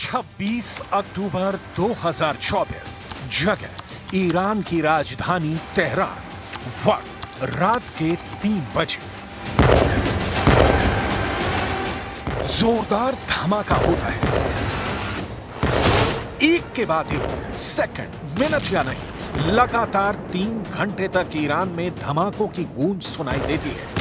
26 अक्टूबर 2024, जगह ईरान की राजधानी तेहरान, वक्त रात के 3 बजे। जोरदार धमाका होता है, एक के बाद एक, सेकंड, मिनट या नहीं, लगातार 3 घंटे तक ईरान में धमाकों की गूंज सुनाई देती है।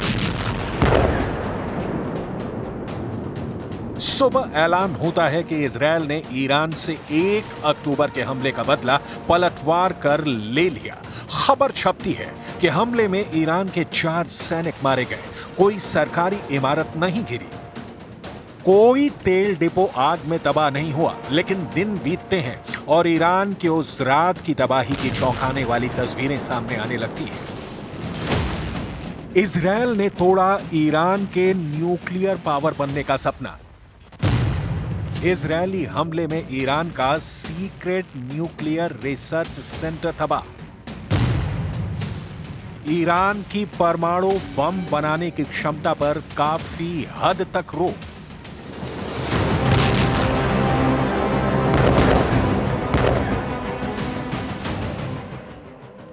सुबह ऐलान होता है कि इजरायल ने ईरान से 1 अक्टूबर के हमले का बदला पलटवार कर ले लिया। खबर छपती है कि हमले में ईरान के 4 सैनिक मारे गए, कोई सरकारी इमारत नहीं गिरी, कोई तेल डिपो आग में तबाह नहीं हुआ। लेकिन दिन बीतते हैं और ईरान के उस रात की तबाही की चौंकाने वाली तस्वीरें सामने आने लगती हैं। इजरायल ने तोड़ा ईरान के न्यूक्लियर पावर बनने का सपना। इजरायली हमले में ईरान का सीक्रेट न्यूक्लियर रिसर्च सेंटर तबाह। ईरान की परमाणु बम बनाने की क्षमता पर काफी हद तक रोक।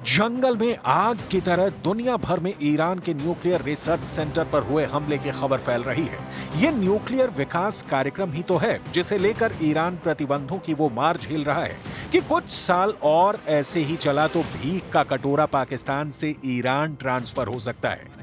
जंगल में आग की तरह दुनिया भर में ईरान के न्यूक्लियर रिसर्च सेंटर पर हुए हमले की खबर फैल रही है। यह न्यूक्लियर विकास कार्यक्रम ही तो है जिसे लेकर ईरान प्रतिबंधों की वो मार झेल रहा है कि कुछ साल और ऐसे ही चला तो भीख का कटोरा पाकिस्तान से ईरान ट्रांसफर हो सकता है।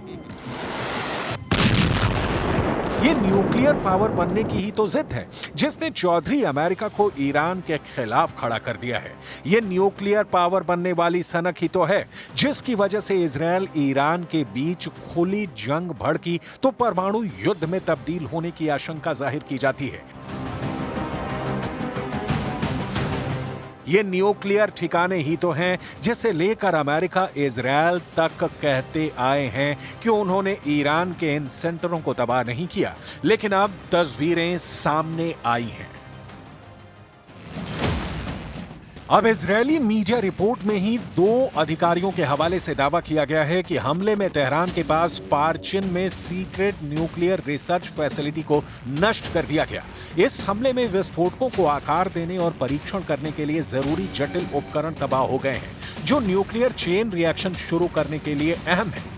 ये न्यूक्लियर पावर बनने की ही तो जिद है जिसने चौधरी अमेरिका को ईरान के खिलाफ खड़ा कर दिया है। ये न्यूक्लियर पावर बनने वाली सनक ही तो है जिसकी वजह से इजरायल ईरान के बीच खुली जंग भड़की तो परमाणु युद्ध में तब्दील होने की आशंका जाहिर की जाती है। ये न्यूक्लियर ठिकाने ही तो हैं जिसे लेकर अमेरिका इजरायल तक कहते आए हैं कि उन्होंने ईरान के इन सेंटरों को तबाह नहीं किया, लेकिन अब तस्वीरें सामने आई हैं। अब इजरायली मीडिया रिपोर्ट में ही 2 अधिकारियों के हवाले से दावा किया गया है कि हमले में तेहरान के पास पार्चिन में सीक्रेट न्यूक्लियर रिसर्च फैसिलिटी को नष्ट कर दिया गया। इस हमले में विस्फोटकों को आकार देने और परीक्षण करने के लिए जरूरी जटिल उपकरण तबाह हो गए हैं, जो न्यूक्लियर चेन रिएक्शन शुरू करने के लिए अहम है।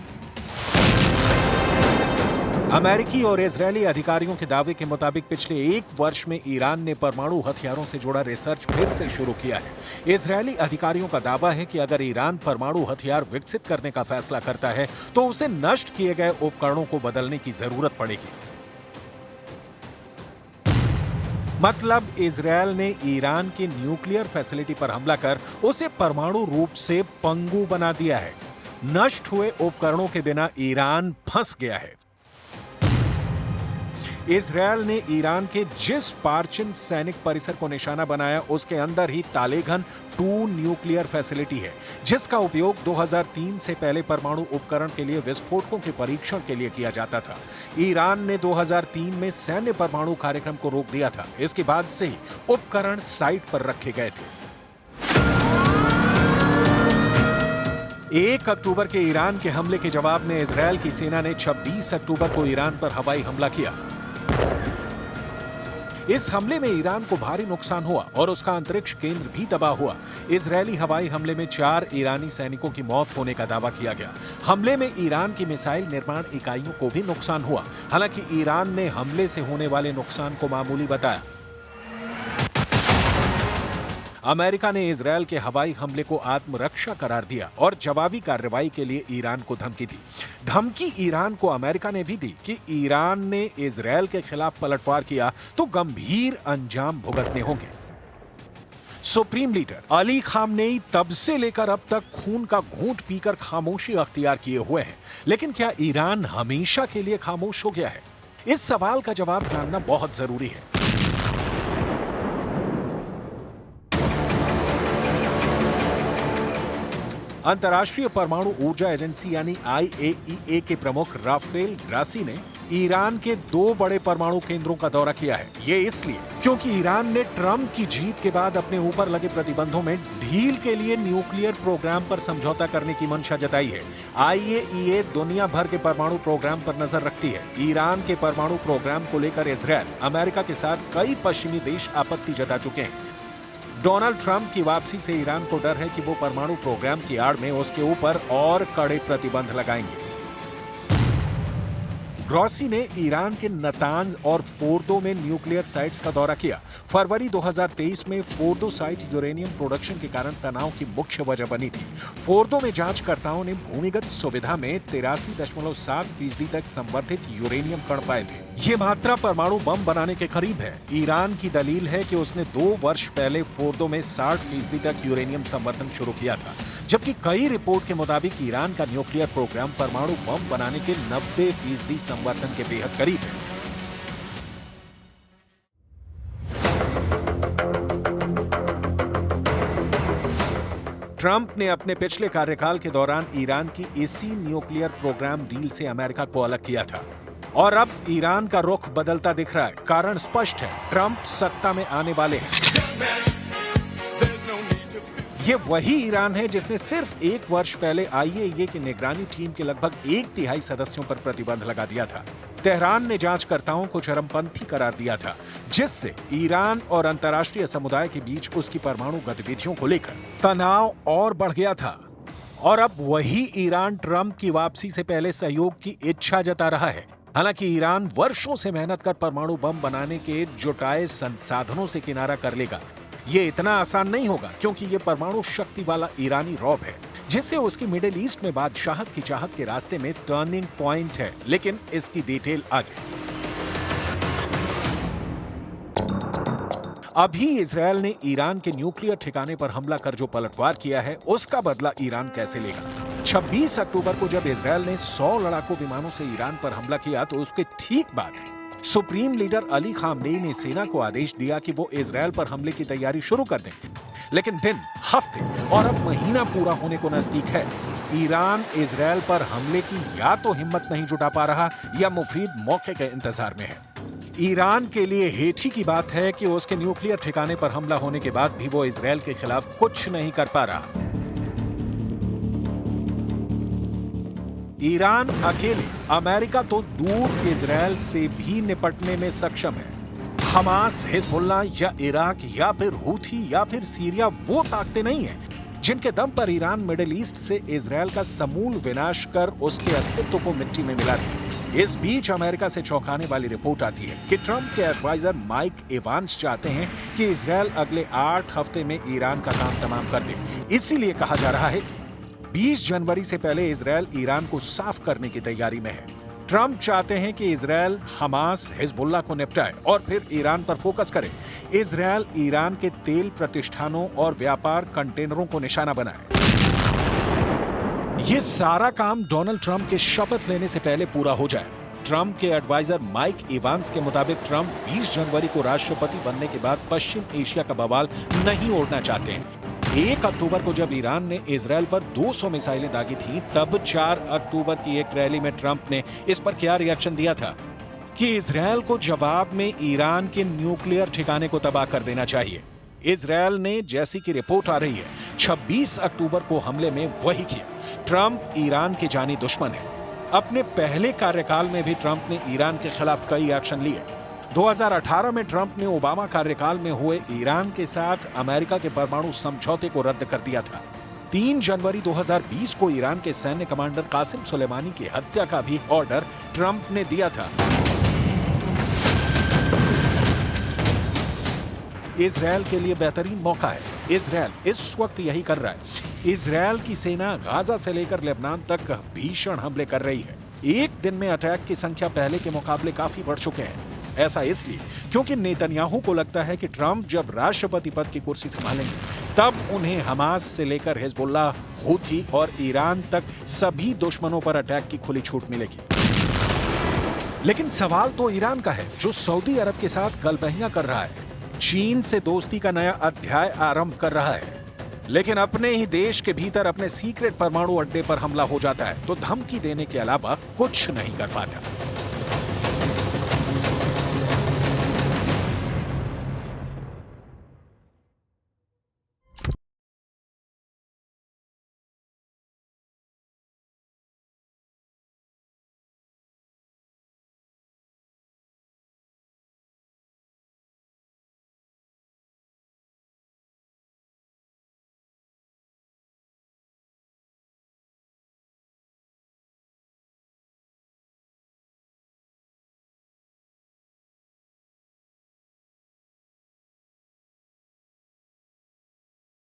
अमेरिकी और इजरायली अधिकारियों के दावे के मुताबिक पिछले 1 वर्ष में ईरान ने परमाणु हथियारों से जुड़ा रिसर्च फिर से शुरू किया है। इजरायली अधिकारियों का दावा है कि अगर ईरान परमाणु हथियार विकसित करने का फैसला करता है तो उसे नष्ट किए गए उपकरणों को बदलने की जरूरत पड़ेगी। मतलब इजरायल ने ईरान की न्यूक्लियर फैसिलिटी पर हमला कर उसे परमाणु रूप से पंगु बना दिया है। नष्ट हुए उपकरणों के बिना ईरान फंस गया है। इजरायल ने ईरान के जिस पार्चिन सैनिक परिसर को निशाना बनाया उसके अंदर ही तालेगन 2 न्यूक्लियर फैसिलिटी है, जिसका उपयोग 2003 से पहले परमाणु उपकरण के लिए विस्फोटकों के परीक्षण के लिए किया जाता था। ईरान ने 2003 में सैन्य परमाणु कार्यक्रम को रोक दिया था। इसके बाद से ही उपकरण साइट पर रखे गए थे। 1 अक्टूबर के ईरान के हमले के जवाब में इजरायल की सेना ने 26 अक्टूबर को ईरान पर हवाई हमला किया। इस हमले में ईरान को भारी नुकसान हुआ और उसका अंतरिक्ष केंद्र भी तबाह हुआ। इजरायली हवाई हमले में 4 ईरानी सैनिकों की मौत होने का दावा किया गया। हमले में ईरान की मिसाइल निर्माण इकाइयों को भी नुकसान हुआ। हालांकि ईरान ने हमले से होने वाले नुकसान को मामूली बताया। अमेरिका ने इजरायल के हवाई हमले को आत्मरक्षा करार दिया और जवाबी कार्रवाई के लिए ईरान को धमकी दी। धमकी ईरान को अमेरिका ने भी दी कि ईरान ने इजरायल के खिलाफ पलटवार किया तो गंभीर अंजाम भुगतने होंगे। सुप्रीम लीडर अली खामनेई तब से लेकर अब तक खून का घूंट पीकर खामोशी अख्तियार किए हुए हैं, लेकिन क्या ईरान हमेशा के लिए खामोश हो गया है? इस सवाल का जवाब जानना बहुत जरूरी है। अंतर्राष्ट्रीय परमाणु ऊर्जा एजेंसी यानी IAEA के प्रमुख राफेल ग्रासी ने ईरान के 2 बड़े परमाणु केंद्रों का दौरा किया है। ये इसलिए क्योंकि ईरान ने ट्रंप की जीत के बाद अपने ऊपर लगे प्रतिबंधों में ढील के लिए न्यूक्लियर प्रोग्राम पर समझौता करने की मंशा जताई है। IAEA दुनिया भर के परमाणु प्रोग्राम पर नजर रखती है। ईरान के परमाणु प्रोग्राम को लेकर इजरायल, अमेरिका के साथ कई पश्चिमी देश आपत्ति जता चुके हैं। डोनाल्ड ट्रंप की वापसी से ईरान को डर है कि वो परमाणु प्रोग्राम की आड़ में उसके ऊपर और कड़े प्रतिबंध लगाएंगे। ग्रॉसी ने ईरान के नतांज और फोर्दो में न्यूक्लियर साइट्स का दौरा किया। फरवरी 2023 में फोर्दो साइट यूरेनियम प्रोडक्शन के कारण तनाव की मुख्य वजह बनी थी। फोर्दो में जांचकर्ताओं ने भूमिगत सुविधा में 83.7% तक संवर्धित यूरेनियम कण पाए थे। ये मात्रा परमाणु बम बनाने के करीब है। ईरान की दलील है कि उसने 2 वर्ष पहले फोर्दो में 60% तक यूरेनियम संवर्धन शुरू किया था, जबकि कई रिपोर्ट के मुताबिक ईरान का न्यूक्लियर प्रोग्राम परमाणु बम बनाने के 90% संवर्धन के बेहद करीब है। ट्रंप ने अपने पिछले कार्यकाल के दौरान ईरान की इसी न्यूक्लियर प्रोग्राम डील से अमेरिका को अलग किया था और अब ईरान का रुख बदलता दिख रहा है। कारण स्पष्ट है, ट्रंप सत्ता में आने वाले हैं। ये वही ईरान है जिसने सिर्फ 1 वर्ष पहले IAEA की निगरानी टीम के लगभग 1/3 सदस्यों पर प्रतिबंध लगा दिया था। तेहरान ने जांचकर्ताओं को चरमपंथी करार दिया था, जिससे ईरान और अंतर्राष्ट्रीय समुदाय के बीच उसकी परमाणु गतिविधियों को लेकर तनाव और बढ़ गया था। और अब वही ईरान ट्रंप की वापसी से पहले सहयोग की इच्छा जता रहा है। हालांकि ईरान वर्षों से मेहनत कर परमाणु बम बनाने के जुटाए संसाधनों से किनारा कर लेगा। ये इतना आसान नहीं होगा, क्योंकि ये परमाणु शक्ति वाला ईरानी रौब है, जिससे उसकी मिडिल ईस्ट में बादशाहत की चाहत के रास्ते में टर्निंग पॉइंट है। लेकिन इसकी डिटेल आगे। अभी इजरायल ने ईरान के न्यूक्लियर ठिकाने पर हमला कर जो पलटवार किया है, उसका बदला ईरान कैसे लेगा? 26 अक्टूबर को जब इजरायल ने 100 लड़ाकू विमानों से ईरान पर हमला किया, तो उसके ठीक बाद सुप्रीम लीडर अली खामनेई ने सेना को आदेश दिया कि वो इजरायल पर हमले की तैयारी शुरू कर दें। लेकिन दिन, हफ्ते और अब महीना पूरा होने को नजदीक है। ईरान इजरायल पर हमले की या तो हिम्मत नहीं जुटा पा रहा या मुफीद मौके के इंतजार में है। ईरान के लिए हेठी की बात है कि उसके न्यूक्लियर ठिकाने पर हमला होने के बाद भी वो इजरायल के खिलाफ कुछ नहीं कर पा रहा। ईरान अकेले, अमेरिका तो दूर, इजरायल से भी निपटने में सक्षम है। हमास, हिजबुल्लाह या इराक या फिर हूथी या फिर सीरिया वो ताकतें नहीं हैं जिनके दम पर ईरान मिडिल ईस्ट से इजरायल का समूल विनाश कर उसके अस्तित्व को मिट्टी में मिला दे। इस बीच अमेरिका से चौंकाने वाली रिपोर्ट आती है कि ट्रंप के एडवाइजर माइक इवांस चाहते हैं कि इजरायल अगले 8 हफ्ते में ईरान का काम तमाम कर दे। इसीलिए कहा जा रहा है कि 20 जनवरी से पहले इजरायल ईरान को साफ करने की तैयारी में है। ट्रंप चाहते हैं कि इजरायल हमास, हिजबुल्लाह को निपटाए और फिर ईरान पर फोकस करे। इजरायल ईरान के तेल प्रतिष्ठानों और व्यापार कंटेनरों को निशाना बनाए। ये सारा काम डोनाल्ड ट्रंप के शपथ लेने से पहले पूरा हो जाए। ट्रंप के एडवाइजर माइक इवांस के मुताबिक ट्रंप 20 जनवरी को राष्ट्रपति बनने के बाद पश्चिम एशिया का बवाल नहीं ओढ़ना चाहते हैं। 1 अक्टूबर को जब ईरान ने इजरायल पर 200 मिसाइलें दागी थी, तब 4 अक्टूबर की एक रैली में ट्रंप ने इस पर क्या रिएक्शन दिया था कि इजरायल को जवाब में ईरान के न्यूक्लियर ठिकाने को तबाह कर देना चाहिए। इजरायल ने, जैसी की रिपोर्ट आ रही है, 26 अक्टूबर को हमले में वही किया। ट्रंप ईरान के जानी दुश्मन है। अपने पहले कार्यकाल में भी ट्रंप ने ईरान के खिलाफ कई एक्शन लिए। 2018 में ट्रंप ने ओबामा कार्यकाल में हुए ईरान के साथ अमेरिका के परमाणु समझौते को रद्द कर दिया था। 3 जनवरी 2020 को ईरान के सैन्य कमांडर कासिम सुलेमानी की हत्या का भी ऑर्डर ट्रंप ने दिया था। इजरायल के लिए बेहतरीन मौका है। इजरायल इस वक्त यही कर रहा है। इजरायल की सेना गाजा से लेकर लेबनान तक भीषण हमले कर रही है। एक दिन में अटैक की संख्या पहले के मुकाबले काफी बढ़ चुके हैं। ऐसा इसलिए क्योंकि नेतन्याहू को लगता है कि ट्रंप जब राष्ट्रपति पद की कुर्सी संभालेंगे, तब उन्हें हमास से लेकर हिजबुल्लाह, हूथी और ईरान तक सभी दुश्मनों पर अटैक की खुली छूट मिलेगी। लेकिन सवाल तो ईरान का है, जो सऊदी अरब के साथ गलबहियां कर रहा है, चीन से दोस्ती का नया अध्याय आरंभ कर रहा है। लेकिन अपने ही देश के भीतर अपने सीक्रेट परमाणु अड्डे पर हमला हो जाता है तो धमकी देने के अलावा कुछ नहीं कर पाता।